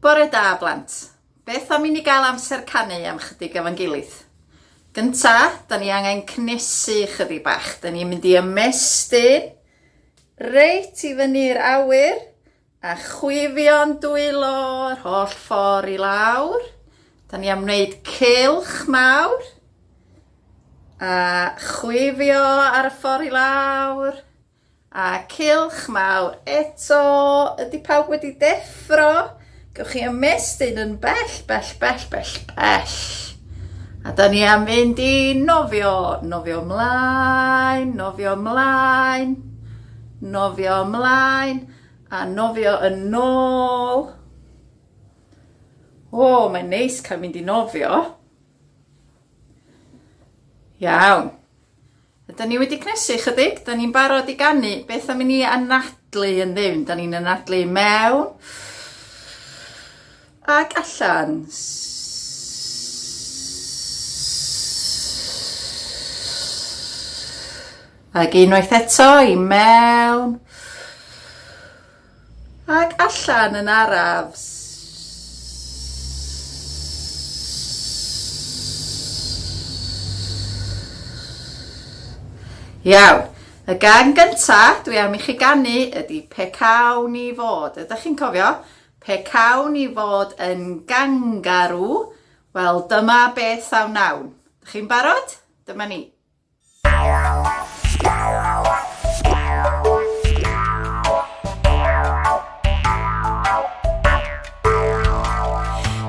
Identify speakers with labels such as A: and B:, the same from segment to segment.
A: Bore da, blant. Beth am i ni gael amser canu am chydig efo'n gilydd? Gynta, da ni angen cnesu chydig bach. Da ni'n mynd i ymestyn reit i fyny'r awyr a chwifio'n dwylo'r holl ffordd i lawr. Da ni am wneud cylch mawr a chwifio ar y ffordd i lawr a cylch mawr eto. Ydy pawb wedi deffro? Gewch chi ymestyn yn bell. A da ni am fynd i nofio ymlaen, a nofio yn ôl. O, mae'n neis cael mynd i nofio. Iawn. Da ni wedi cnesu chydig, da ni'n barod i ganu. Beth am i ni anadlu yn ddim? Da ni'n anadlu mewn ac allan. Ac unwaith eto i mewn ac allan yn araf. Iawn, y gân gynta dwi am i chi ganu ydy Pe cawn ni fod. Ydych chi'n cofio? Pe cawn ni fod yn gangarw, wel dyma beth awn nawn. Ydych chi'n barod? Dyma ni.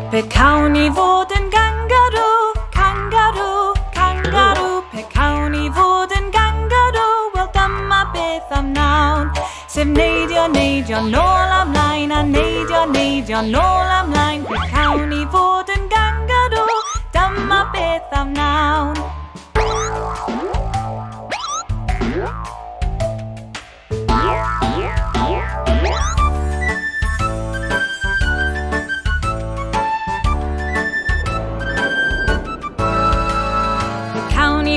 B: Pe cawn ni fod yn gangarw, cangarw, cangarw. Pe cawn ni fod yn gangarw, wel dyma beth am nawn. Sef neidio, neidio, nôl amlaen, a neidio, neidio, nôl amlaen. Pe cawn ni fod yn gangarw, dyma beth am nawn.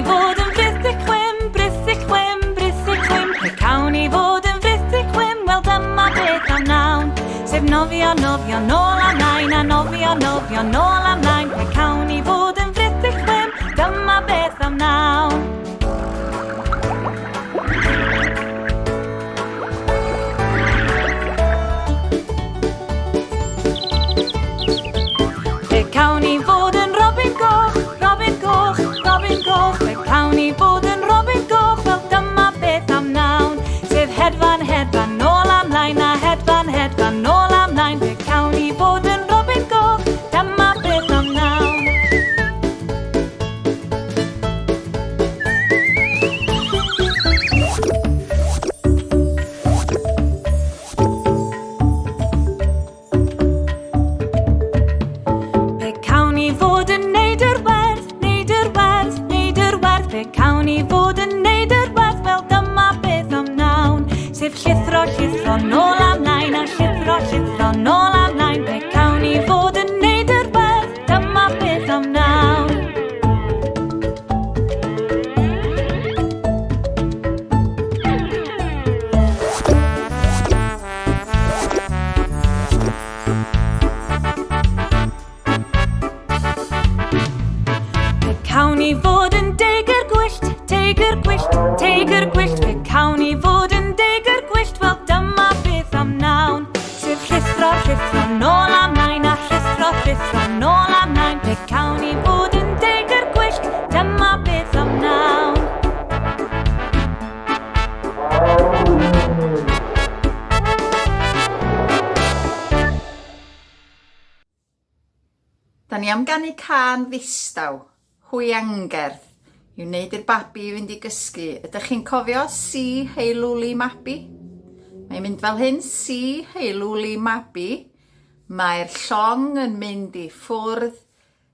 B: Fod yn frithig chwim, brithig chwim, brithig chwim. Pe cawn ni fod yn frithig chwim, wel dyma beth am nawn. Sef nofio, nofio, nôl amlaen, a nofio, nofio, nôl amlaen. Pe cawn ni fod yn frithig chwim, dyma beth am nawn. Pe cawn ni fod yn robin goch, robin goch, robin goch. Pe cawn ni fod yn robin goch, wel dyma beth am nawn. Sef hedfan, hedfan, nôl amlaen, a hedfan, hedfan, nôl amlaen. Pe cawn ni fod yn robin goch, dyma beth am nawn. Pe cawn ni fod yn neud yr werth, neud yr werth, neud yr werth. Pe cawn ni fod yn neud yr werth, wel dyma beth am nawn. Sef llithro, llithro, nôl amlaen, a llithro, llithro, nôl amlaen. Pe cawn ni fod yn neud yr werth, dyma beth am nawn. Pe cawn ni fod yn deigr gwyllt, teigr gwyllt, teigr gwyllt. Pe cawn ni fod yn deigr gwyllt, wel dyma beth am nawn. Sef llithro, llithro, nôl amlaen, a llithro, llithro, nôl amlaen. Pe cawn ni fod yn deigr gwyllt, dyma beth am nawn.
A: Da ni am ganu cân ddistaw, hwiangerdd, i wneud i'r babi fynd i gysgu. Ydych chi'n cofio si hei lwli mabi? Mae'n mynd fel hyn, si hei lwli mabi. Mae'r llong yn mynd i ffwrdd.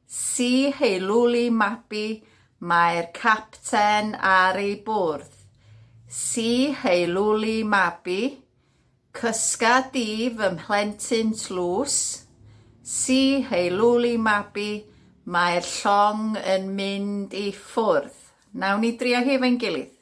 A: Si hei lwli mabi. Mae'r capten ar ei bwrdd. Si hei lwli mabi. Cysga di fy mhlentyn tlws. Si hei lwli mabi. Mae'r llong yn mynd i ffwrdd. Nawn ni drio hi efo'n gilydd.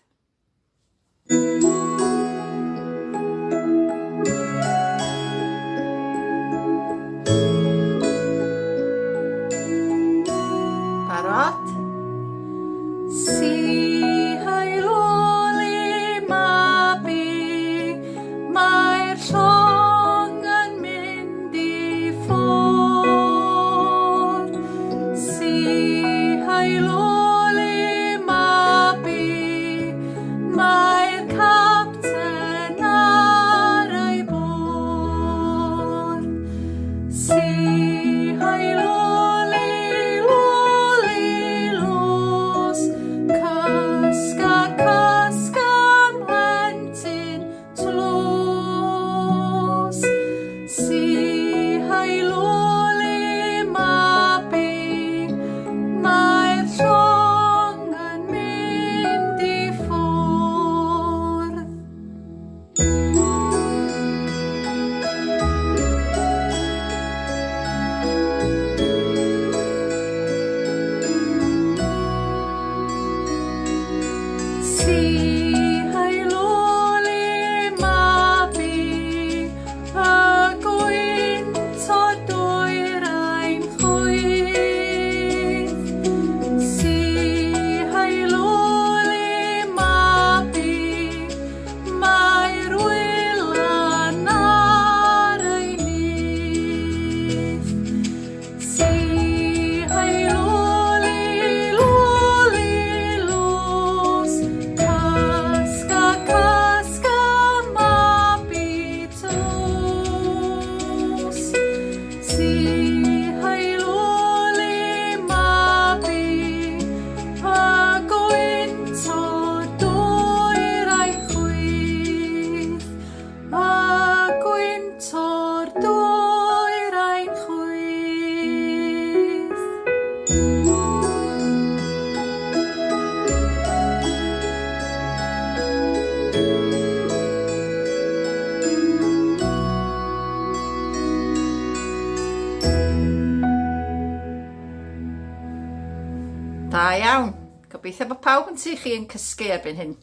A: Da iawn. Gobeithio bod pawb yn tu chi yn cysgu erbyn hyn.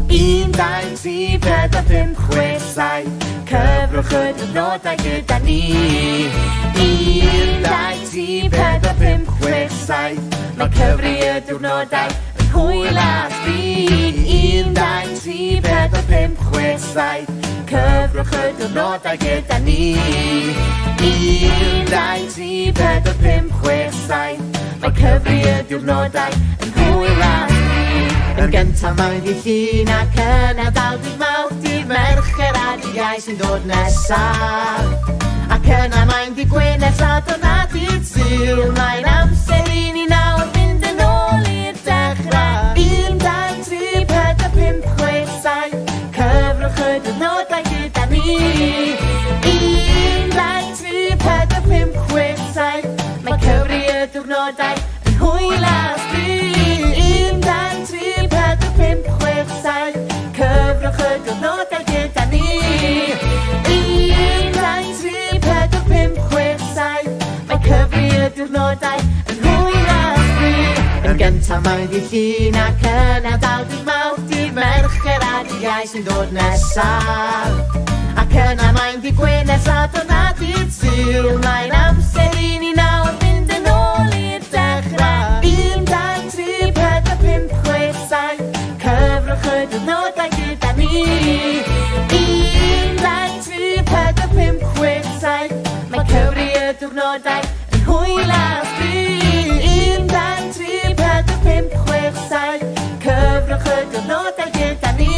C: 1, 2, 3, 4, 5, 6, 7 Cyfrwch y diwrnodau gyda ni 1, 2, 3, 4, 5, 6, 7 Mae cyfri y diwrnodau yn hwyl a ffrid 1, 2, 3, 4, 5, 6, 7 Cyfrwch y diwrnodau gyda ni 1, 2, 3, 4, 5, 6, 7 Mae cyfri y diwrnodau yn hwyl a ffrid Yn gyntaf mae'n ddydd Llun ac yna dawdydd Mawrth Dydd Mercher a dydd Iau sy'n dod nesaf Ac yna mae'n ddydd Gwener Sadwrn a dydd Sul Mae'n amser I ni nawr fynd yn ôl i'r dechrau 1, 2, 3, 4, 5, 6, 7 Cyfrwch y diwrnodau gyda ni 1, 2, 3, 4, 5, 6, 7 Mae cyfri y diwrnodau yn hwyl a ffrid 1, 2, 3, 4, 5, 6, 7 Cyfrwch y diwrnodau gyda ni 1, 2, 3, 4, 5, 6, 7 Mae cyfri y diwrnodau yn hwyl a ffrid Yn gyntaf mae'n ddydd Llun ac yna dawdydd Mawrth Dydd Mercher a dydd Iau sy'n dod nesaf Ac yna mae'n ddydd Gwener Sadwrn a dydd Sul Mae'n amser I ni nawr fynd yn ôl i'r dechrau 1, 2, 3, 4, 5, 6, 7 Cyfrwch y diwrnodau gyda ni 1, 2, 3, 4, 5, 6, 7 Mae cyfri y diwrnodau yn hwyl a ffrid 1, 2, 3, 4, 5, 6, 7 Cyfrwch y diwrnodau gyda ni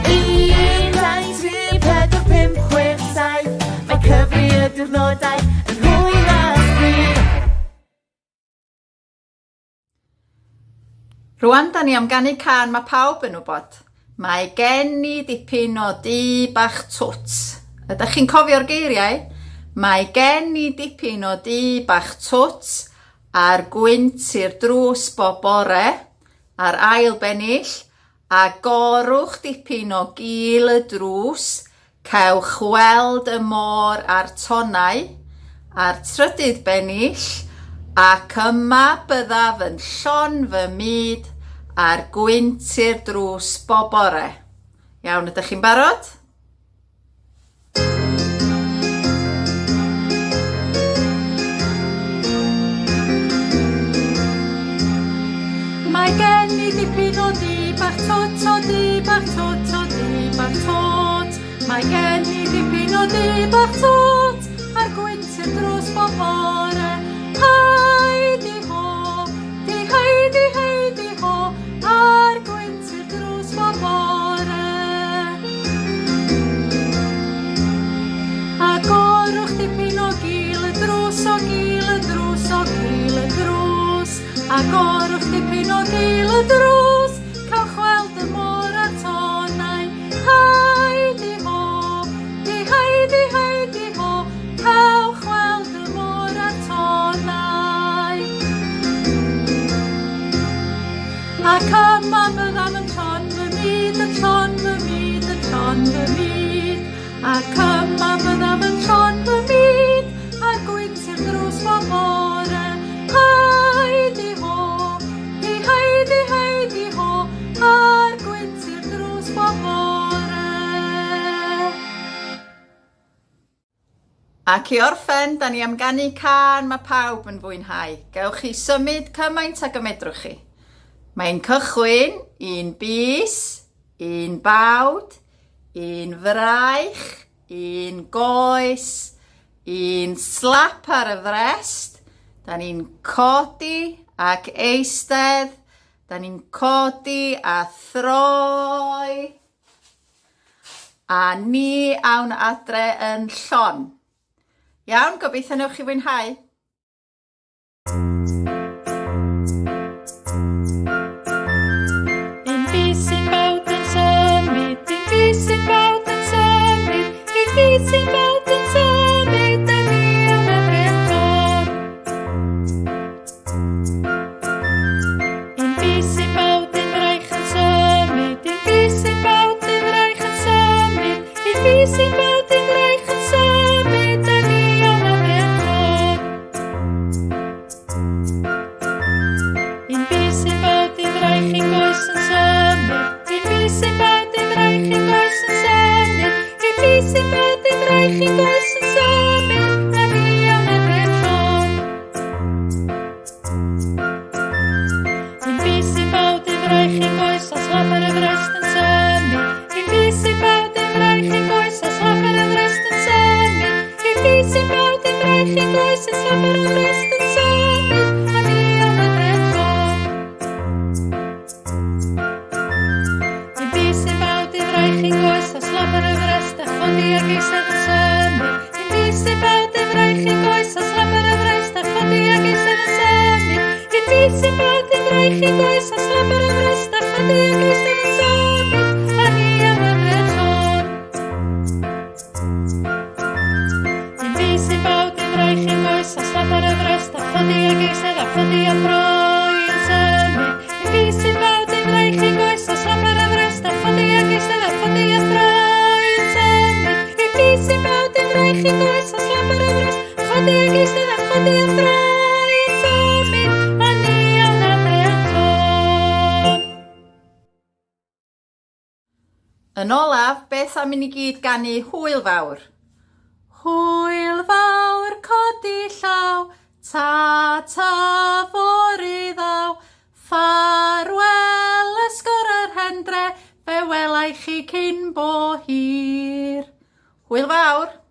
C: 1, 2, 3, 4, 5, 6, 7 Mae cyfri y diwrnodau yn hwyl a ffrid
A: Rwan, da ni am ganu can mae pawb yn wybod. Mae gen I dipyn o dŷ bach twt. Ydych chi'n cofio'r geiriau? Mae gen I dipyn o dŷ bach twt ar gwynt i'r drws bob bore, ar ail bennill, a gorwch dipyn o gul y drws, cewch weld y môr a'r tonnau, a'r trydydd bennill, ac yma byddaf yn llon fy myd ar gwynt i'r drws bob bore. Iawn, ydych chi'n barod?
B: Mae gen I dipyn o dŷ bach twt, o dŷ bach twt, o dŷ bach twt. Mae gen I dipyn o dŷ bach twt, ar gwynt i'r drws bob bore. Heidi ho, di heidi heidi ho, ar gwynt i'r drws bob bore. A gorwch dipyn o gul y drws, o gul y drws, o gul y drws. A gorwch dipyn o gul y drws, cewch weld y môr a'r tonnau. Heidi ho, di heidi heidi ho, cewch weld y môr a'r tonnau. Ac yma byddam yn llon fy myd, yn llon fy myd, yn llon fy myd. Ac yma byddam yn llon fy myd, ar gwynt i'r drws bob bore. Heidi ho, di heidi heidi ho, ar gwynt i'r drws bob bore.
A: Ac I orffen, da ni am ganu can mae pawb yn fwynhau. Gewch chi symud cymaint ag y medrwch chi. Mae'n cychwyn 1 bys, 1 bawd, 1 fraich, 1 goes, 1 slap ar y frest. Da ni'n codi ac eistedd. Da ni'n codi a throi. A ni awn adre yn llon. Iawn, gobeithio newch chi fwynhau.
B: Un bys sy'n bawd yn symud, un bys sy'n bawd yn symud, un bys sy'n bawd yn symud, a ni awn adre'n llon. Un bys sy'n bawd yn fraich yn symud, un bys sy'n bawd yn fraich yn symud, un bys sy'n bawd yn fraich yn symud, a ni awn adre'n llon. chodi ag eistedd yn symud. Dim byd sy'n bawd dim raich i goes a slapar y frest a chodi ag eistedd yn symud. Dim byd sy'n bawd dim raich i goes a slapar y frest a chodi ag eistedd yn symud. A ni am y brechon. Dim byd sy'n bawd dim raich i goes a slapar y frest a chodi ag eistedd a chodi a broi yn symud. Dim byd sy'n bawd dim raich i goes a slapar y frest a chodi ag eistedd a chodi a broi yn symud. Dim byd sy'n bawd dim raich i goes a slapar y frest a chodi ag eistedd a chodi a broi yn symud. A ni am y brechon.
A: Yn olaf, beth am i ni gyd ganu hwyl fawr? Hwyl fawr codi llaw, ta fori ddaw, ffarwel ysgor yr hendre, fe welai chi cyn bo hir. Hwyl fawr!